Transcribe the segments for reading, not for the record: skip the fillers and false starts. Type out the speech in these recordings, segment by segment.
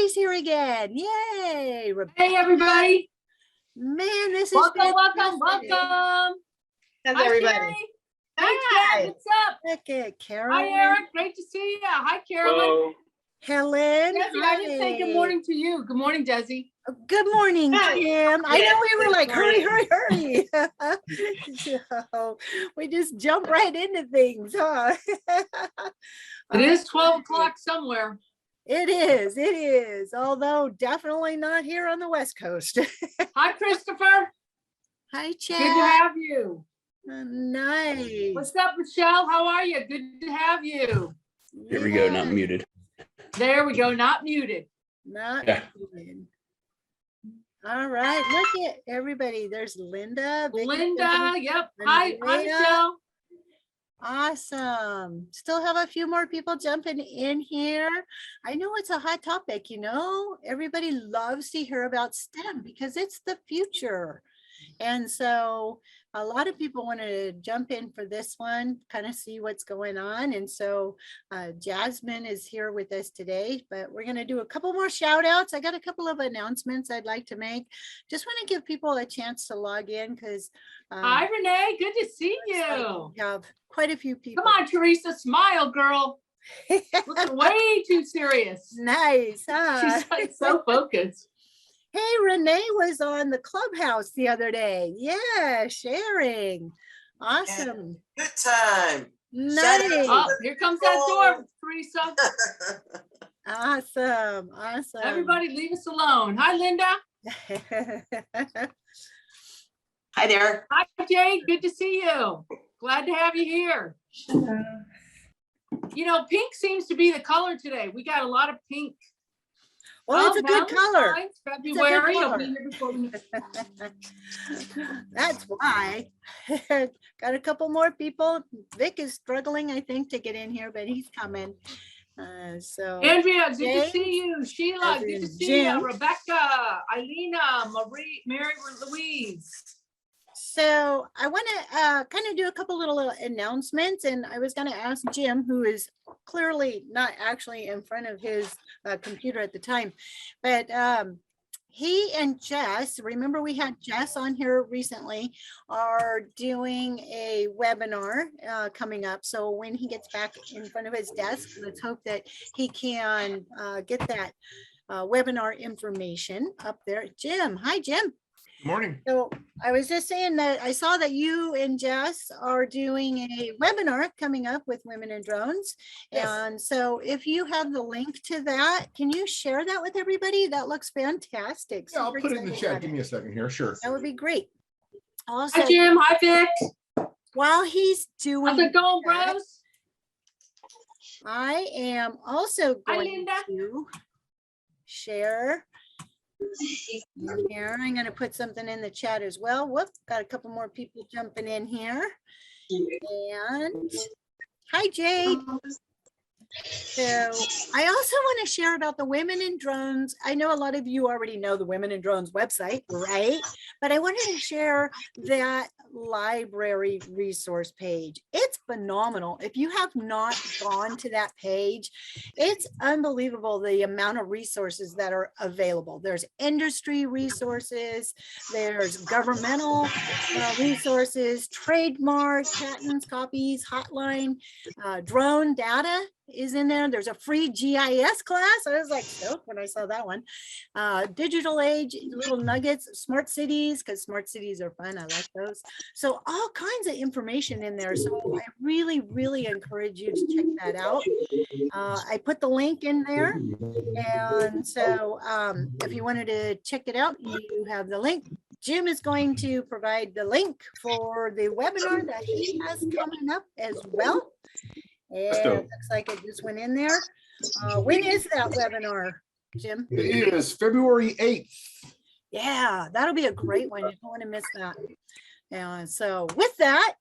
Everybody's here again. Yay. Hey, everybody. Man, this is welcome. How's everybody? Sherry. Hi, Chad, what's up? Look at Carolyn. Hi, Eric. Great to see you. Hi, Carolyn. Hello. Helen. Desi, I didn't say good morning to you. Good morning, Desi. Good morning, Jim. I know we were like, hurry. So we just jump right into things, huh? It is 12 o'clock somewhere. It is. Although definitely not here on the West Coast. Hi, Christopher. Hi, Chad. Good to have you. Nice. What's up, Michelle? How are you? Good to have you. Here we go, not muted. There we go, not muted. Not Yeah. muted. All right, look at everybody. There's Linda. Linda, yep. Hi, Michelle. Awesome. Still have a few more people jumping in here. I know it's a hot topic, everybody loves to hear about STEM because it's the future. And so a lot of people want to jump in for this one, kind of see what's going on. And so Jasmine is here with us today, but we're going to do a couple more shout outs. I got a couple of announcements I'd like to make. Just want to give people a chance to log in because hi, Renee. Good to see you. We have quite a few people. Come on, Teresa. Smile, girl. Looking way too serious. Nice, huh? She's like so focused. Hey, Renee was on the Clubhouse the other day. Yeah, sharing. Awesome. Yeah, good time. Nice. Oh, here comes that door, Teresa. Awesome. Everybody leave us alone. Hi, Linda. Hi there. Hi, Jade. Good to see you. Glad to have you here. Pink seems to be the color today. We got a lot of pink. Well, it's a good color. February. That's why. Got a couple more people. Vic is struggling, I think, to get in here, but he's coming. So Andrea, good to see you. Sheila, good to see Jim. you. Rebecca, Eileena, Mary Louise. So I want to kind of do a couple little announcements, and I was going to ask Jim, who is clearly not actually in front of his computer at the time, but he and Jess, remember we had Jess on here recently, are doing a webinar coming up. So when he gets back in front of his desk, let's hope that he can get that webinar information up there. Jim, hi, Jim. Morning. So I was just saying that I saw that you and Jess are doing a webinar coming up with Women in Drones. Yes. And so if you have the link to that, can you share that with everybody? That looks fantastic. Yeah, I'll Super put it in the excited chat. about Give it. me a second here. Sure. That would be great. Also, Hi, Jim. Hi, Vic. while he's doing How's it going, that, bros? I am also Hi, going Linda. to share here. I'm going to put something in the chat as well. Whoop, got a couple more people jumping in here. And hi, Jade. So I also want to share about the Women in Drones. I know a lot of you already know the Women in Drones website, right? But I wanted to share that library resource page. It's phenomenal. If you have not gone to that page, it's unbelievable the amount of resources that are available. There's industry resources, there's governmental resources, trademark, patents, copies, hotline, drone data is in there. There's a free GIS class. I was like stoked when I saw that one. Digital age, little nuggets, smart cities, because smart cities are fun. I like those. So all kinds of information in there. So I really, really encourage you to check that out. I put the link in there. And so if you wanted to check it out, you have the link. Jim is going to provide the link for the webinar that he has coming up as well. It looks like it just went in there. When is that webinar, Jim? It is February 8th. Yeah, that'll be a great one. You don't want to miss that. And so with that,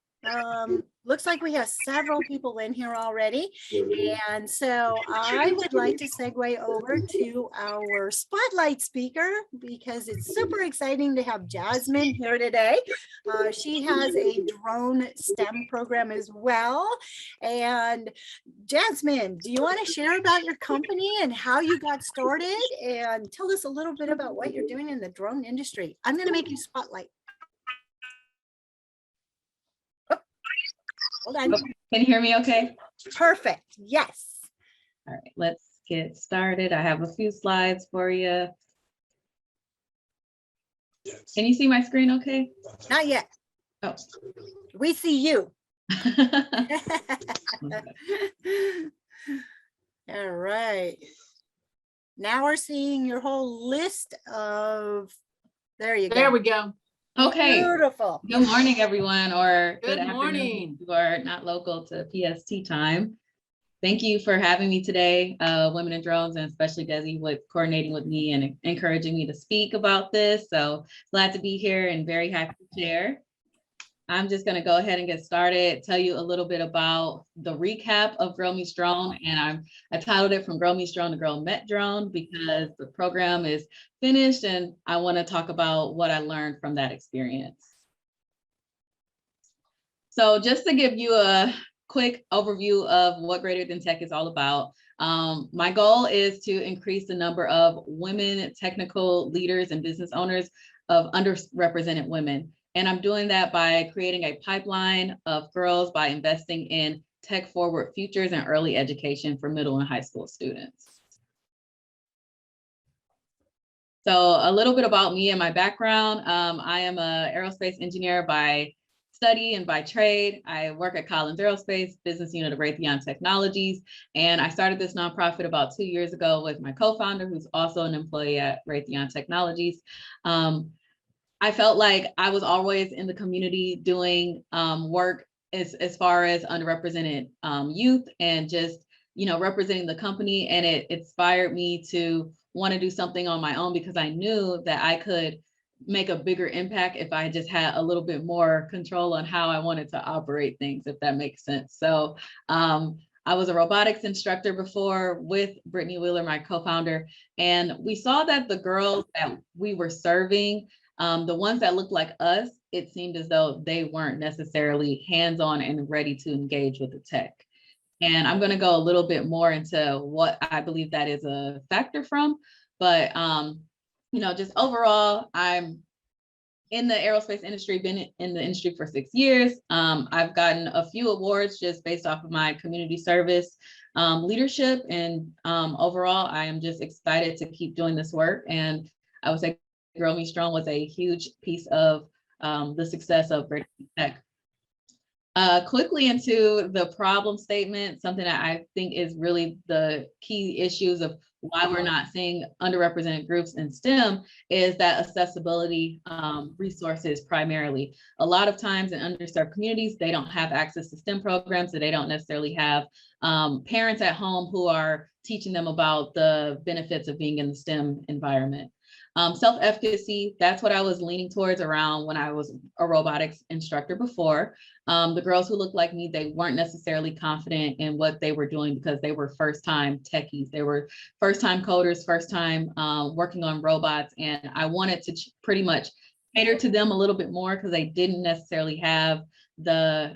Looks like we have several people in here already. And so I would like to segue over to our spotlight speaker because it's super exciting to have Jasmine here today. She has a drone STEM program as well. And Jasmine, do you want to share about your company and how you got started and tell us a little bit about what you're doing in the drone industry? I'm going to make you spotlight. Hold on. Can you hear me okay? Perfect. Yes. All right, let's get started. I have a few slides for you. Can you see my screen okay? Not yet. Oh. We see you. All right. Now we're seeing your whole list of, there you go. There we go. Okay. Beautiful. Good morning, everyone, or Good afternoon morning. if you are not local to PST time. Thank you for having me today, Women in Drones, and especially Desi with coordinating with me and encouraging me to speak about this. So glad to be here and very happy to share. I'm just going to go ahead and get started, tell you a little bit about the recap of Girl Meets Drone. And I titled it From Girl Meets Drone to Girl Met Drone because the program is finished and I want to talk about what I learned from that experience. So just to give you a quick overview of what Greater Than Tech is all about. My goal is to increase the number of women technical leaders and business owners of underrepresented women. And I'm doing that by creating a pipeline of girls by investing in tech forward futures and early education for middle and high school students. So a little bit about me and my background. I am an aerospace engineer by study and by trade. I work at Collins Aerospace, business unit of Raytheon Technologies. And I started this nonprofit about 2 years ago with my co-founder, who's also an employee at Raytheon Technologies. I felt like I was always in the community doing work as far as underrepresented youth and just, representing the company. And it inspired me to want to do something on my own because I knew that I could make a bigger impact if I just had a little bit more control on how I wanted to operate things, if that makes sense. So I was a robotics instructor before with Brittany Wheeler, my co-founder, and we saw that the girls that we were serving, the ones that looked like us, it seemed as though they weren't necessarily hands-on and ready to engage with the tech. And I'm going to go a little bit more into what I believe that is a factor from, but just overall, I'm in the aerospace industry, been in the industry for 6 years. I've gotten a few awards just based off of my community service leadership. And overall, I am just excited to keep doing this work. And I would say Girl Meets Drone was a huge piece of the success of Breakout Tech. Quickly into the problem statement, something that I think is really the key issues of why we're not seeing underrepresented groups in STEM is that accessibility resources primarily. A lot of times in underserved communities, they don't have access to STEM programs, so they don't necessarily have parents at home who are teaching them about the benefits of being in the STEM environment. Self-efficacy, that's what I was leaning towards around when I was a robotics instructor before. The girls who looked like me, they weren't necessarily confident in what they were doing because they were first-time techies. They were first-time coders, first-time working on robots. And I wanted to pretty much cater to them a little bit more because they didn't necessarily have the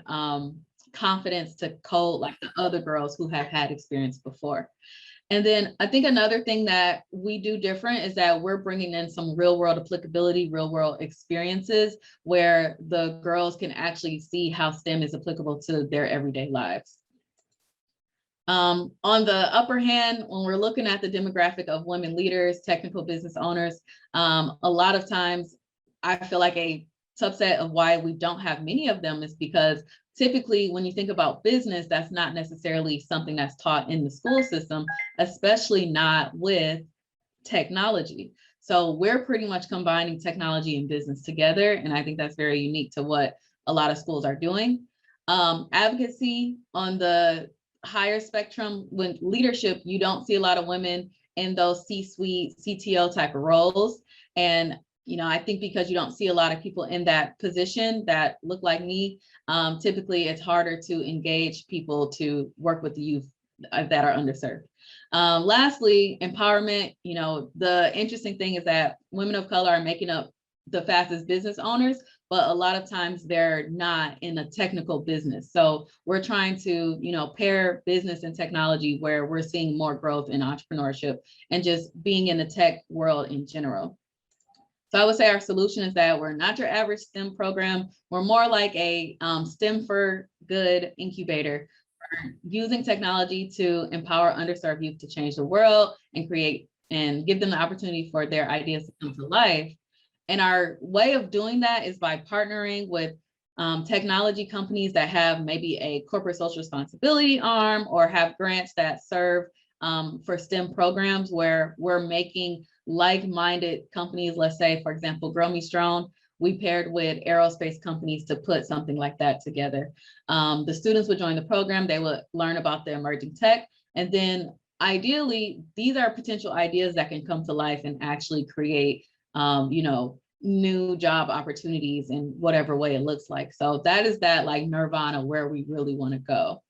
confidence to code like the other girls who have had experience before. And then I think another thing that we do different is that we're bringing in some real world applicability, real world experiences where the girls can actually see how STEM is applicable to their everyday lives. On the upper hand, when we're looking at the demographic of women leaders, technical business owners, a lot of times I feel like a subset of why we don't have many of them is because typically when you think about business, that's not necessarily something that's taught in the school system, especially not with technology. So we're pretty much combining technology and business together. And I think that's very unique to what a lot of schools are doing. Advocacy on the higher spectrum, with leadership, you don't see a lot of women in those C-suite, CTO type of roles. And I think because you don't see a lot of people in that position that look like me, typically it's harder to engage people to work with the youth that are underserved. Lastly, empowerment. The interesting thing is that women of color are making up the fastest business owners, but a lot of times they're not in a technical business. So we're trying to, pair business and technology where we're seeing more growth in entrepreneurship and just being in the tech world in general. So I would say our solution is that we're not your average STEM program. We're more like a STEM for Good incubator. We're using technology to empower underserved youth to change the world and create and give them the opportunity for their ideas to come to life. And our way of doing that is by partnering with technology companies that have maybe a corporate social responsibility arm or have grants that serve for STEM programs where we're making like-minded companies. Let's say, for example, Grow Me Strong, we paired with aerospace companies to put something like that together. The students would join the program, they would learn about the emerging tech, and then ideally, these are potential ideas that can come to life and actually create new job opportunities in whatever way it looks like. So that is that like nirvana where we really want to go.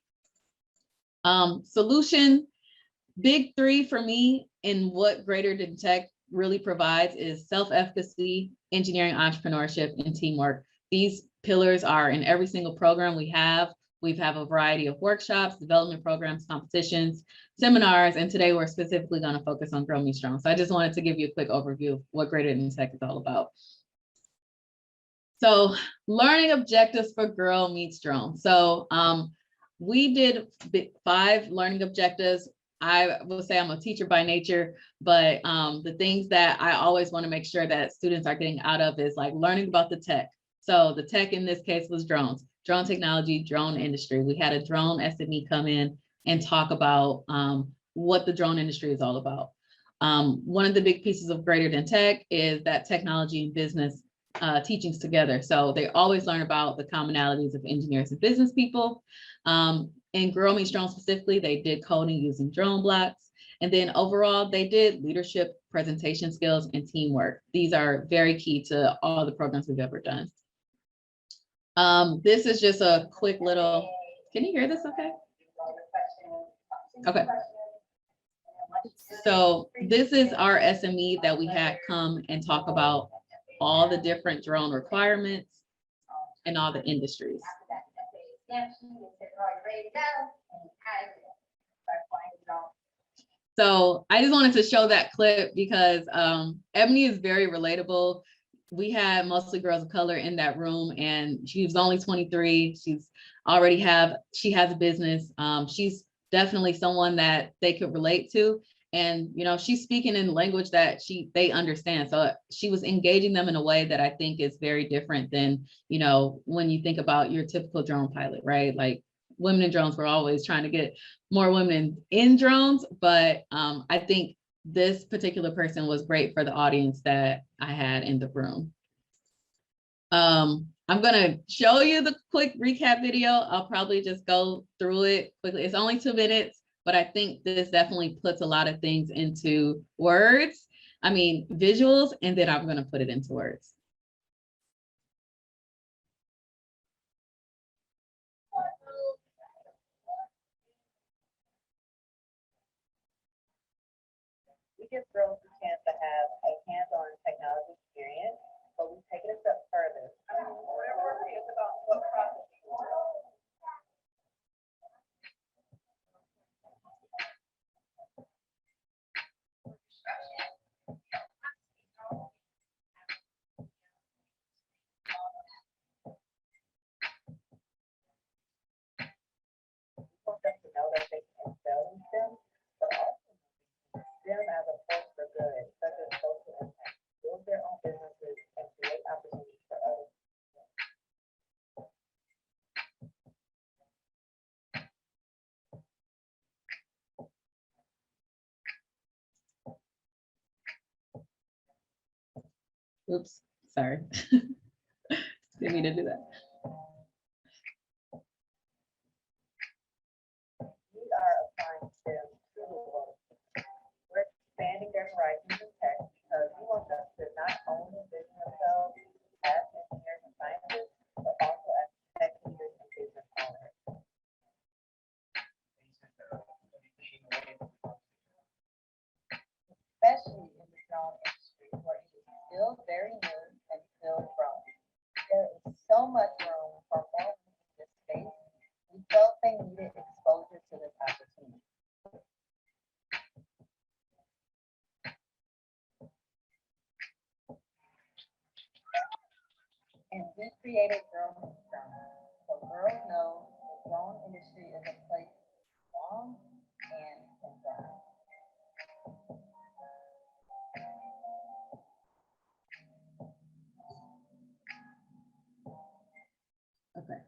Solution, big three for me in what Greater Than Tech really provides is self-efficacy, engineering, entrepreneurship, and teamwork. These pillars are in every single program we have. We have a variety of workshops, development programs, competitions, seminars, and today we're specifically going to focus on Grow Me Strong. So I just wanted to give you a quick overview of what Greater Than Tech is all about. So learning objectives for Grow Me Strong. So we did 5 learning objectives. I will say I'm a teacher by nature, but the things that I always want to make sure that students are getting out of is like learning about the tech. So the tech in this case was drones, drone technology, drone industry. We had a drone SME come in and talk about what the drone industry is all about. One of the big pieces of Greater Than Tech is that technology and business teachings together. So they always learn about the commonalities of engineers and business people. In Grow Me Strong specifically, they did coding using drone blocks. And then overall, they did leadership, presentation skills, and teamwork. These are very key to all the programs we've ever done. This is just a quick little, can you hear this okay? Okay. So this is our SME that we had come and talk about all the different drone requirements and all the industries. So I just wanted to show that clip because Ebony is very relatable. We had mostly girls of color in that room, and she was only 23. She has a business. She's definitely someone that they could relate to. And, she's speaking in language that they understand. So she was engaging them in a way that I think is very different than, when you think about your typical drone pilot, right? Like women in drones, we're always trying to get more women in drones. But I think this particular person was great for the audience that I had in the room. I'm going to show you the quick recap video. I'll probably just go through it quickly. It's only 2 minutes. But I think this definitely puts a lot of things into words. I mean, visuals, and then I'm going to put it into words. We give girls a chance to have a hands-on technology experience, but we take it a step further. It's about what process you want. Want them to know that they can excel in STEM, but also STEM as a force for good, such as social impact, build their own businesses, and create opportunities for others. Oops, sorry. Didn't mean to do that. We are applying STEM to the world. We're expanding their horizons in tech because we want them to not only envision themselves as engineers and scientists, but also as tech leaders and business owners. Especially in the drone industry, where it is still very new and still growing. There is so much room for more in this space. We felt they needed exposure to this opportunity. And we created Girls in STEM, so girls know the drone industry is a place to belong and can thrive. Okay.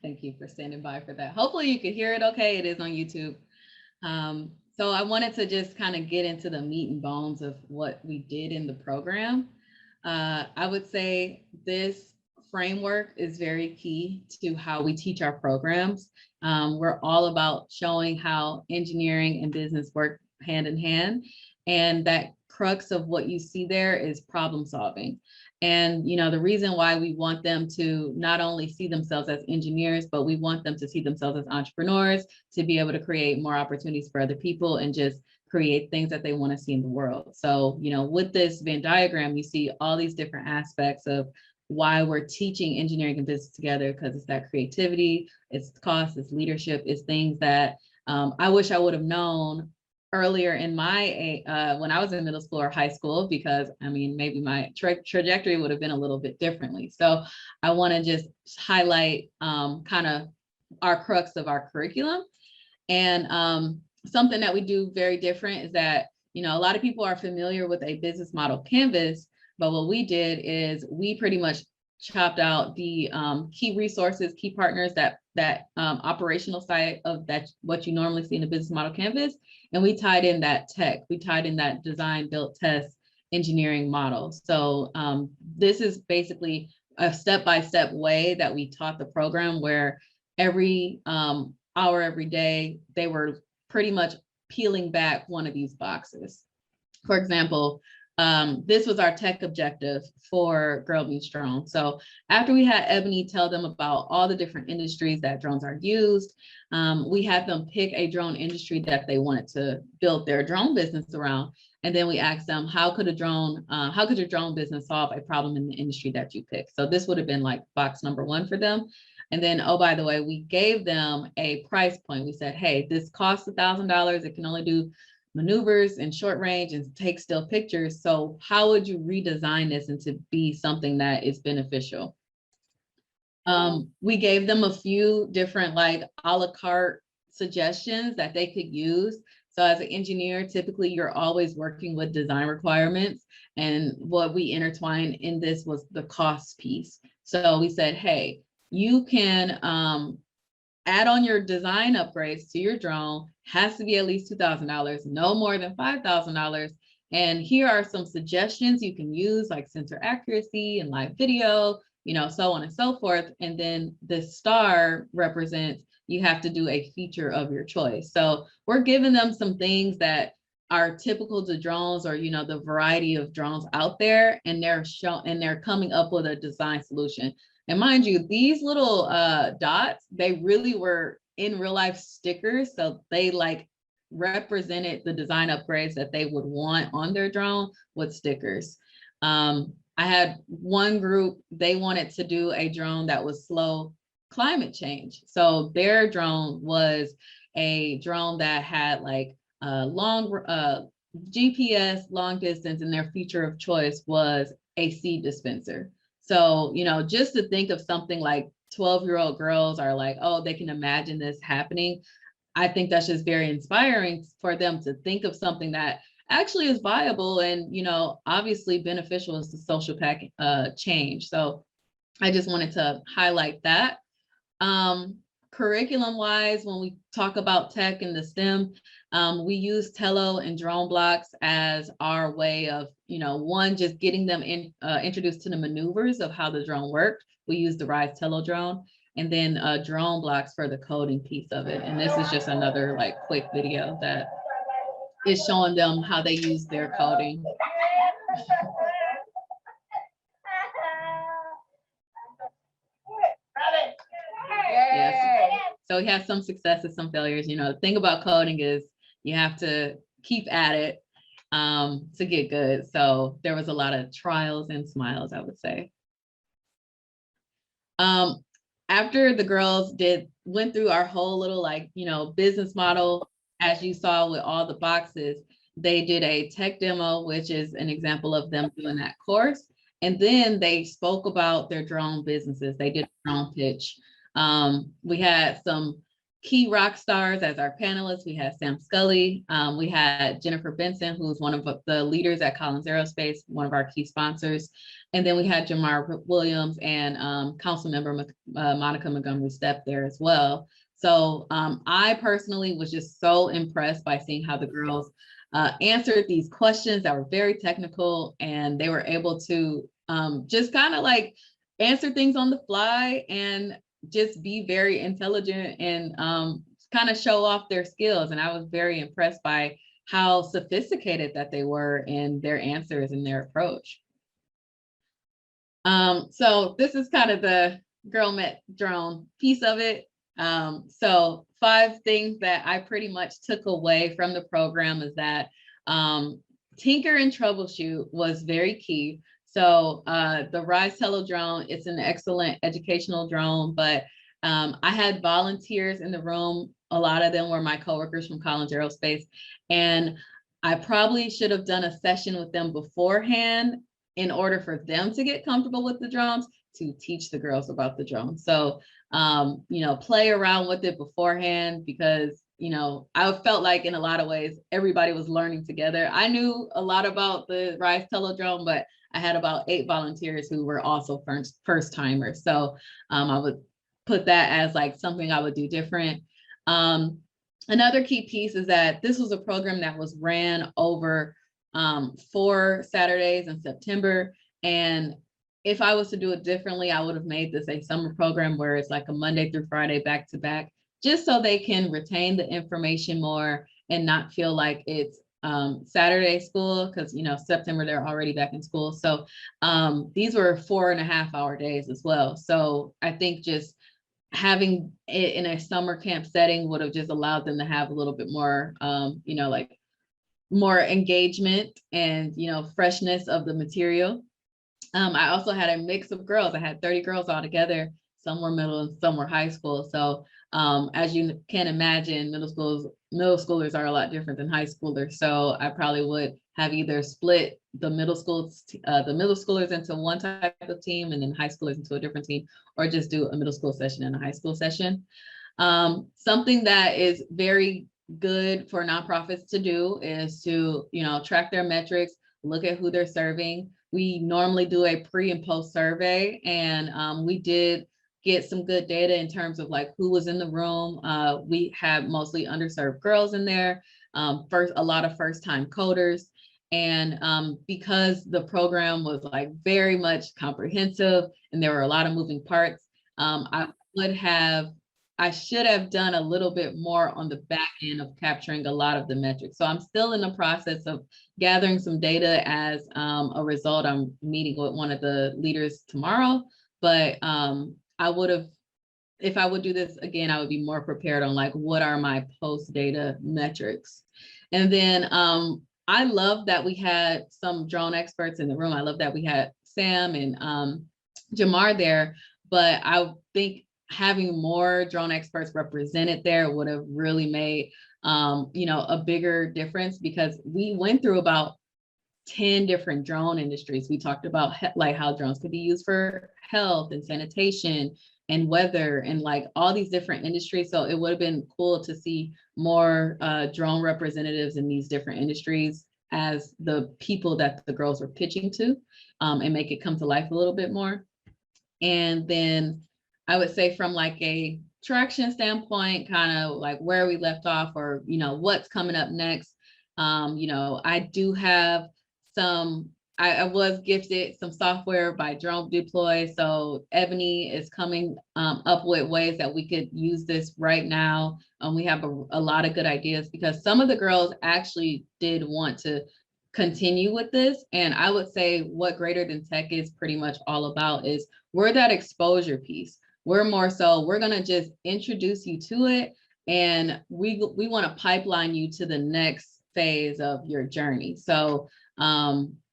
Thank you for standing by for that. Hopefully you could hear it okay. It is on YouTube. So I wanted to just kind of get into the meat and bones of what we did in the program. I would say this framework is very key to how we teach our programs. We're all about showing how engineering and business work hand in hand. And that crux of what you see there is problem solving. And, you know, the reason why we want them to not only see themselves as engineers, but we want them to see themselves as entrepreneurs, to be able to create more opportunities for other people and just create things that they want to see in the world. So, you know, with this Venn diagram, you see all these different aspects of why we're teaching engineering and business together, because it's that creativity, it's cost, it's leadership, it's things that I wish I would have known earlier in my when I was in middle school or high school, because I mean, maybe my trajectory would have been a little bit differently. So I want to just highlight kind of our crux of our curriculum. And something that we do very different is that, you know, a lot of people are familiar with a business model canvas, but what we did is we pretty much chopped out the key resources, key partners, that operational side of that, what you normally see in a business model canvas. And we tied in that tech, we tied in that design, build, test, engineering model. So this is basically a step-by-step way that we taught the program, where every hour, every day, they were pretty much peeling back one of these boxes. For example, this was our tech objective for Girl Meets Drone. So after we had Ebony tell them about all the different industries that drones are used, we had them pick a drone industry that they wanted to build their drone business around. And then we asked them, how could your drone business solve a problem in the industry that you pick? So this would have been like box number one for them. And then, oh, by the way, we gave them a price point. We said, hey, this costs $1,000. It can only do maneuvers in short range and take still pictures. So how would you redesign this into be something that is beneficial? We gave them a few different like a la carte suggestions that they could use. So as an engineer, typically you're always working with design requirements. And what we intertwined in this was the cost piece. So we said, hey, you can add on your design upgrades to your drone, has to be at least $2,000, no more than $5,000. And here are some suggestions you can use, like sensor accuracy and live video, you know, so on and so forth. And then the star represents you have to do a feature of your choice. So we're giving them some things that are typical to drones, or, you know, the variety of drones out there, and they're coming up with a design solution. And mind you, these little dots, they really were in real life stickers. So they like represented the design upgrades that they would want on their drone with stickers. I had one group, they wanted to do a drone that was slow climate change. So their drone was a drone that had like long GPS, long distance, and their feature of choice was a seed dispenser. So, you know, just to think of something like 12-year-old girls are like, oh, they can imagine this happening. I think that's just very inspiring for them to think of something that actually is viable and, you know, obviously beneficial as the social change. So I just wanted to highlight that. Curriculum wise, when we talk about tech and the STEM, we use Tello and drone blocks as our way of, you know, one, just getting them introduced to the maneuvers of how the drone worked. We use the Rise Tello drone, and then drone blocks for the coding piece of it. And this is just another like quick video that is showing them how they use their coding. Yes. So he had some successes, some failures. The thing about coding is you have to keep at it to get good. So there was a lot of trials and smiles, I would say. After the girls went through our whole little business model, as you saw with all the boxes, they did a tech demo, which is an example of them doing that course. And then they spoke about their drone businesses. They did a drone pitch. We had some key rock stars as our panelists. We had Sam Scully. We had Jennifer Benson, who's one of the leaders at Collins Aerospace, one of our key sponsors. And then we had Jamar Williams and Council Member Monica Montgomery Stepp there as well. So I personally was just so impressed by seeing how the girls answered these questions that were very technical, and they were able to just kind of answer things on the fly and just be very intelligent and kind of show off their skills. And I was very impressed by how sophisticated that they were in their answers and their approach. So this is kind of the Girl Met Drone piece of it. So 5 things that I pretty much took away from the program is that tinker and troubleshoot was very key. So the Rise Telo drone, it's an excellent educational drone, but I had volunteers in the room. A lot of them were my coworkers from Collins Aerospace, and I probably should have done a session with them beforehand in order for them to get comfortable with the drones, to teach the girls about the drones. So, play around with it beforehand, because, I felt like in a lot of ways, everybody was learning together. I knew a lot about the Rise Telo drone, but I had about 8 volunteers who were also first timers. So I would put that as something I would do different. Another key piece is that this was a program that was ran over 4 Saturdays in September. And if I was to do it differently, I would have made this a summer program where it's a Monday through Friday back to back, just so they can retain the information more and not feel like it's Saturday school, because September they're already back in school. So these were 4.5-hour days as well. So I think just having it in a summer camp setting would have just allowed them to have a little bit more more engagement and freshness of the material. I also had a mix of girls. I had 30 girls all together. Some were middle and some were high school. So as you can imagine, middle schoolers are a lot different than high schoolers. So I probably would have either split the middle schoolers into one type of team and then high schoolers into a different team, or just do a middle school session and a high school session. Something that is very good for nonprofits to do is to, track their metrics, look at who they're serving. We normally do a pre and post survey, and we did get some good data in terms of who was in the room. We had mostly underserved girls in there, a lot of first-time coders. And because the program was very much comprehensive and there were a lot of moving parts, I should have done a little bit more on the back end of capturing a lot of the metrics. So I'm still in the process of gathering some data. As a result, I'm meeting with one of the leaders tomorrow, but if I would do this again, I would be more prepared on what are my post data metrics. And then I love that we had some drone experts in the room. I love that we had Sam and Jamar there, but I think having more drone experts represented there would have really made a bigger difference, because we went through about 10 different drone industries. We talked about how drones could be used for health and sanitation and weather and all these different industries. So it would have been cool to see more drone representatives in these different industries as the people that the girls were pitching to, and make it come to life a little bit more. And then I would say from a traction standpoint, kind of where we left off, or what's coming up next. I do have I was gifted some software by Drone Deploy. So Ebony is coming up with ways that we could use this right now. We have a lot of good ideas, because some of the girls actually did want to continue with this. And I would say what Greater Than Tech is pretty much all about is we're that exposure piece. We're more so, we're gonna just introduce you to it, and we want to pipeline you to the next phase of your journey. So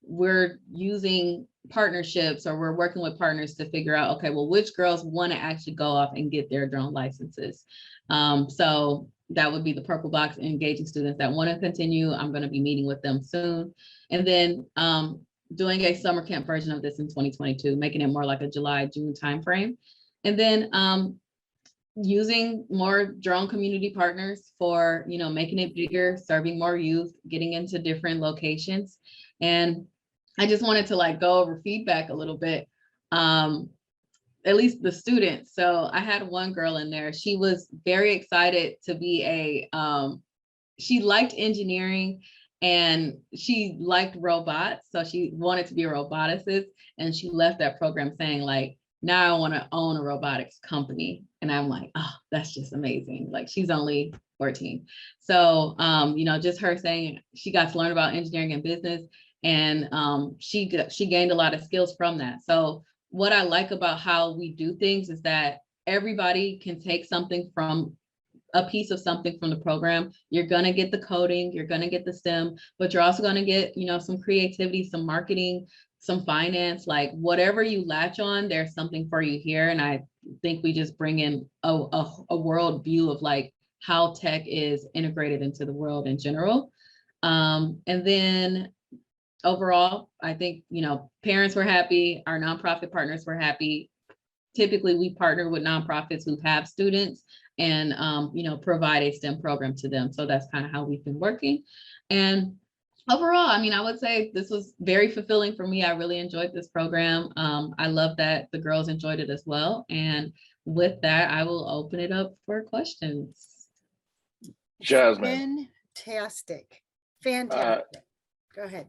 we're using partnerships, or we're working with partners to figure out, okay, well, which girls want to actually go off and get their drone licenses. So that would be the purple box, engaging students that want to continue. I'm going to be meeting with them soon. And then doing a summer camp version of this in 2022, making it more like a July, June timeframe. And then using more drone community partners for, making it bigger, serving more youth, getting into different locations. And I just wanted to like go over feedback a little bit, at least the students. So I had one girl in there. She was very excited to be she liked engineering and she liked robots. So she wanted to be a roboticist, and she left that program saying like, now I want to own a robotics company. And I'm like, oh, that's just amazing. Like, she's only 14. So, just her saying she got to learn about engineering and business, and she gained a lot of skills from that. So what I like about how we do things is that everybody can take something from a piece of something from the program. You're going to get the coding, you're going to get the STEM, but you're also going to get, some creativity, some marketing, some finance, like whatever you latch on, there's something for you here. And I think we just bring in a world view of like how tech is integrated into the world in general. And then overall, I think, parents were happy, our nonprofit partners were happy. Typically, we partner with nonprofits who have students and, provide a STEM program to them. So that's kind of how we've been working. And overall, I would say this was very fulfilling for me. I really enjoyed this program. I love that the girls enjoyed it as well. And with that, I will open it up for questions. Jasmine. Fantastic. Go ahead.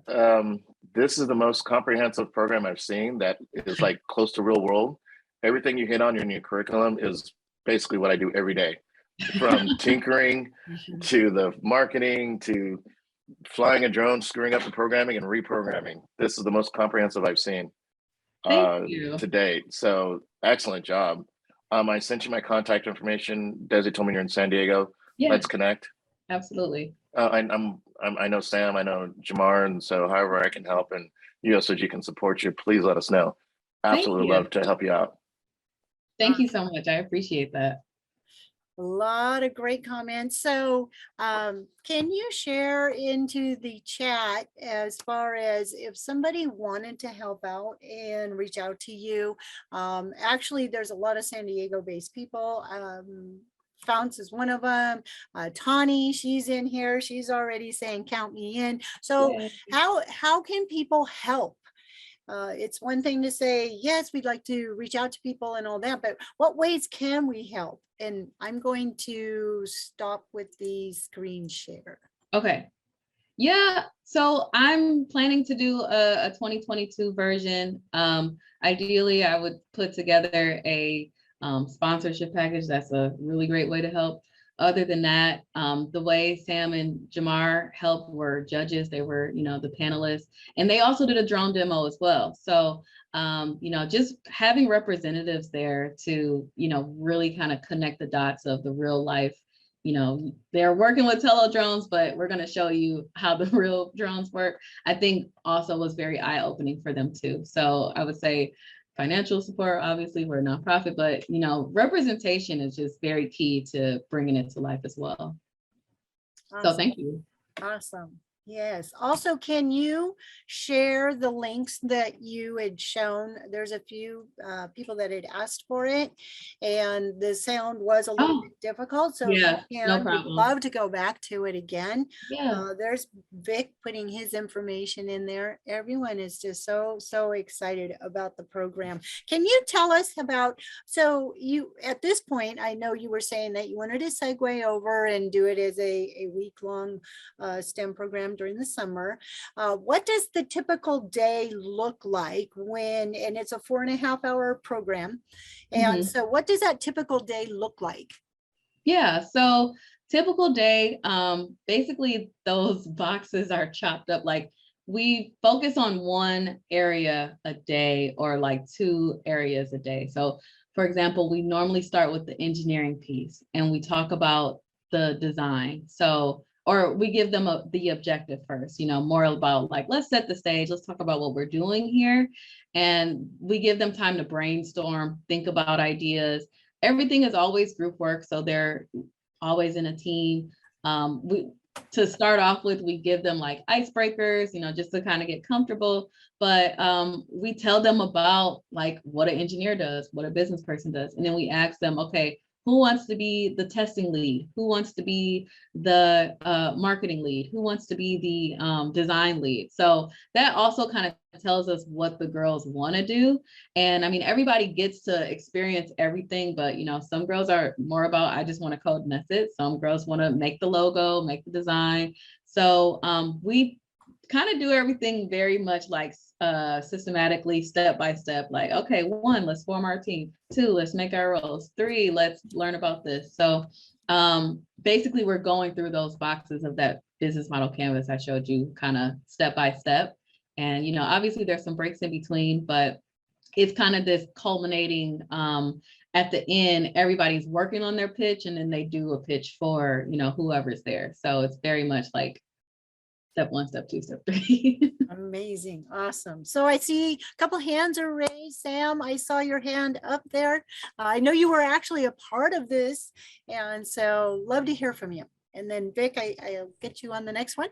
This is the most comprehensive program I've seen that is like close to real world. Everything you hit on in your curriculum is basically what I do every day, from tinkering to the marketing to flying a drone, screwing up the programming and reprogramming. This is the most comprehensive I've seen to date. So excellent job. I sent you my contact information. Desi told me you're in San Diego. Yeah, let's connect. Absolutely. I know Sam, I know Jamar, and so however I can help and USOG can support you, please let us know. Absolutely love to help you out. Thank you so much. I appreciate that. A lot of great comments. So can you share into the chat as far as if somebody wanted to help out and reach out to you? Actually, there's a lot of San Diego based people. Founts is one of them. Tawny, she's in here. She's already saying, count me in. So how can people help? It's one thing to say, yes, we'd like to reach out to people and all that, but what ways can we help? And I'm going to stop with the screen share. Okay. Yeah, so I'm planning to do a 2022 version. Ideally, I would put together a sponsorship package. That's a really great way to help. Other than that, the way Sam and Jamar helped were judges. They were, the panelists, and they also did a drone demo as well. So, just having representatives there to, really kind of connect the dots of the real life. They're working with tele drones, but we're going to show you how the real drones work. I think also was very eye-opening for them too. So I would say financial support, obviously we're a nonprofit, but representation is just very key to bringing it to life as well. Awesome. So thank you. Awesome. Yes. Also, can you share the links that you had shown? There's a few people that had asked for it, and the sound was a little bit difficult. So yeah, no problem. We'd love to go back to it again. Yeah. There's Vic putting his information in there. Everyone is just so excited about the program. Can you tell us about, so you, at this point, I know you were saying that you wanted to segue over and do it as a week-long STEM program during the summer. What does the typical day look like when, and it's a 4.5-hour program. And so what does that typical day look like? Yeah, so typical day, basically those boxes are chopped up. Like we focus on one area a day or like 2 areas a day. So for example, we normally start with the engineering piece and we talk about the design. So, or we give them the objective first, you know, more about like, let's set the stage, let's talk about what we're doing here. And we give them time to brainstorm, think about ideas. Everything is always group work, so they're always in a team. To start off with, we give them like icebreakers, you know, just to kind of get comfortable. But we tell them about like what an engineer does, what a business person does. And then we ask them, okay, who wants to be the testing lead? Who wants to be the marketing lead? Who wants to be the design lead? So that also kind of tells us what the girls want to do. And I mean, everybody gets to experience everything, but you know, some girls are more about, I just want to code and that's it. Some girls want to make the logo, make the design. So we kind of do everything very much like systematically, step by step, like, okay, 1, let's form our team. 2, let's make our roles. 3, let's learn about this. So basically we're going through those boxes of that business model canvas I showed you kind of step by step. And, you know, obviously there's some breaks in between, but it's kind of this culminating at the end, everybody's working on their pitch and then they do a pitch for, you know, whoever's there. So it's very much like step 1, step 2, step 3. Amazing. Awesome. So I see a couple hands are raised. Sam, I saw your hand up there. I know you were actually a part of this. And so love to hear from you. And then Vic, I'll get you on the next one.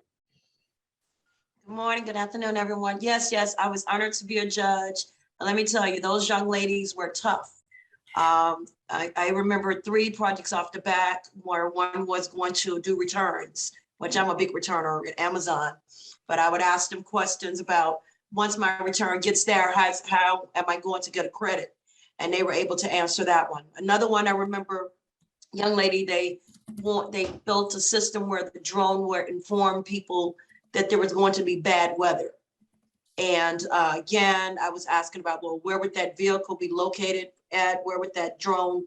Good morning, good afternoon, everyone. Yes, I was honored to be a judge. And let me tell you, those young ladies were tough. I remember 3 projects off the bat where one was going to do returns, which I'm a big returner at Amazon. But I would ask them questions about, once my return gets there, how am I going to get a credit? And they were able to answer that one. Another one I remember, young lady, they built a system where the drone would inform people that there was going to be bad weather. And again, I was asking about, well, where would that vehicle be located at? Where would that drone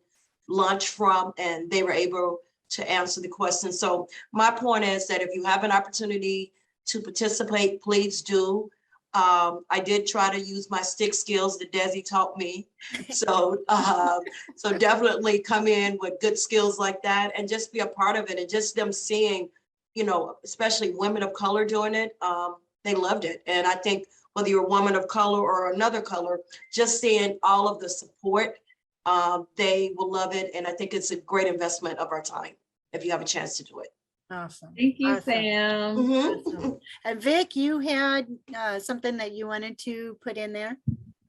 launch from? And they were able to answer the question. So my point is that if you have an opportunity to participate, please do. I did try to use my stick skills that Desi taught me. So definitely come in with good skills like that and just be a part of it. And just them seeing, you know, especially women of color doing it, they loved it. And I think whether you're a woman of color or another color, just seeing all of the support, they will love it. And I think it's a great investment of our time if you have a chance to do it. Awesome. Thank you, Awesome. Sam. Awesome. And Vic, you had something that you wanted to put in there?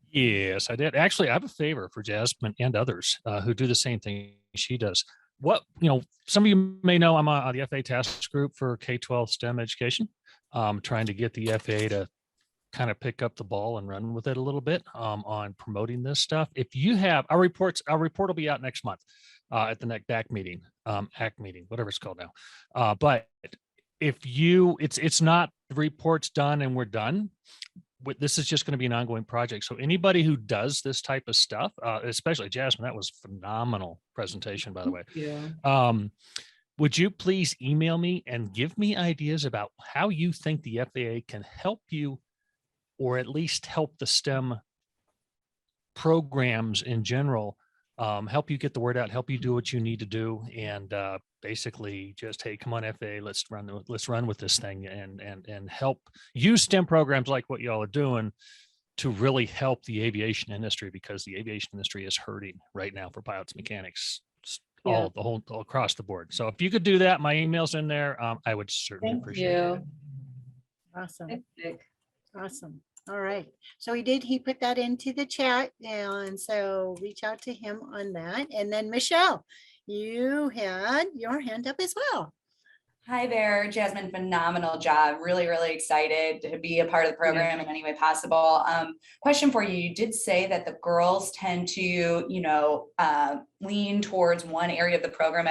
Yes, I did. Actually, I have a favor for Jasmine and others who do the same thing she does. What, you know, some of you may know I'm on the FA task group for K-12 STEM education, trying to get the FA to kind of pick up the ball and run with it a little bit on promoting this stuff. If you have our report will be out next month at the next DAC meeting, ACT meeting, whatever it's called now. But if you, it's not the report's done and we're done. This is just going to be an ongoing project. So anybody who does this type of stuff, especially Jasmine, that was phenomenal presentation, by the way. Yeah. Would you please email me and give me ideas about how you think the FAA can help you, or at least help the STEM programs in general, help you get the word out, help you do what you need to do, and basically just, hey, come on, FAA, let's run with this thing and help use STEM programs like what y'all are doing to really help the aviation industry, because the aviation industry is hurting right now for pilots, mechanics, all across the board. So if you could do that, my email's in there. I would certainly appreciate it. Awesome. Thanks, Vic. Awesome. All right. So he put that into the chat. And so reach out to him on that. And then Michelle, you had your hand up as well. Hi there, Jasmine, phenomenal job. Really, really excited to be a part of the program in any way possible. Question for you, you did say that the girls tend to, lean towards one area of the program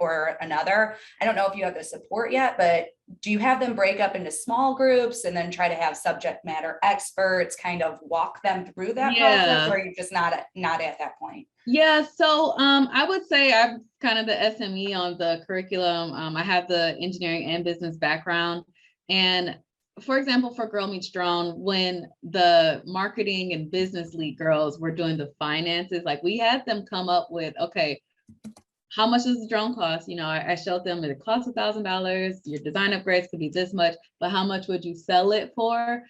or another. I don't know if you have the support yet, but do you have them break up into small groups and then try to have subject matter experts kind of walk them through that process, or are you just not at that point? Yeah, so I would say I'm kind of the SME on the curriculum. I have the engineering and business background, and for example, for Girl Meets Drone, when the marketing and business lead girls were doing the finances, like we had them come up with, okay, how much does the drone cost? You know, I showed them that it costs $1,000. Your design upgrades could be this much, but how much would you sell it for?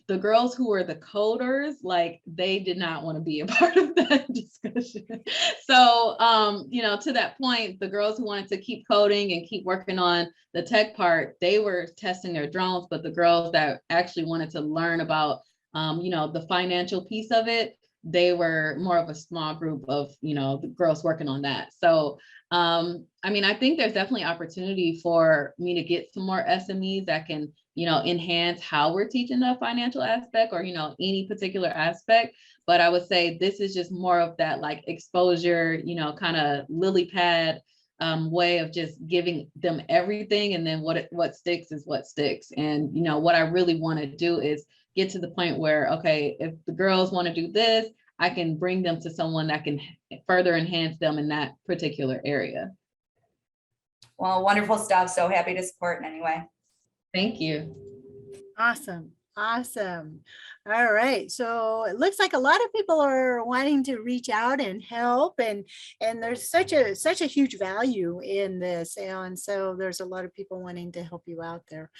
The girls who were the coders, like they did not want to be a part of that discussion. So, you know, to that point, the girls who wanted to keep coding and keep working on the tech part, they were testing their drones, but the girls that actually wanted to learn about, you know, the financial piece of it, they were more of a small group of, you know, the girls working on that. So, I mean, I think there's definitely opportunity for me to get some more SMEs that can, you know, enhance how we're teaching the financial aspect or, you know, any particular aspect. But I would say this is just more of that like exposure, you know, kind of lily pad way of just giving them everything. And then what sticks is what sticks. And, you know, what I really want to do is get to the point where, okay, if the girls want to do this, I can bring them to someone that can further enhance them in that particular area. Well, wonderful stuff. So happy to support in any way. Thank you. Awesome. Awesome. All right. So it looks like a lot of people are wanting to reach out and help, and there's such a huge value in this. And so there's a lot of people wanting to help you out there.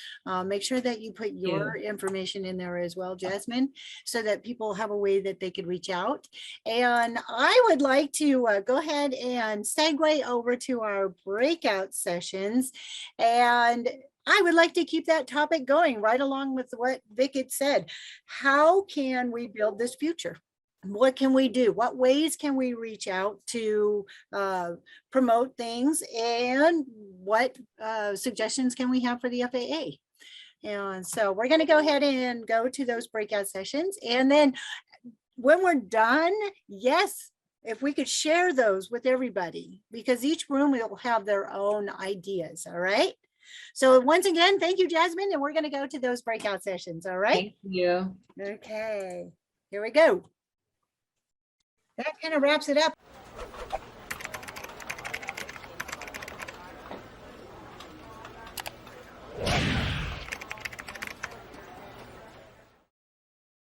Make sure that you put your information in there as well, Jasmine, so that people have a way that they could reach out. And I would like to go ahead and segue over to our breakout sessions. And I would like to keep that topic going right along with what Vic had said. How can we build this future? What can we do? What ways can we reach out to promote things? And what suggestions can we have for the FAA? And so we're going to go ahead and go to those breakout sessions. And then when we're done, yes, if we could share those with everybody, because each room will have their own ideas. All right. So once again, thank you, Jasmine, and we're going to go to those breakout sessions. All right. Thank you. Okay, here we go. That kind of wraps it up.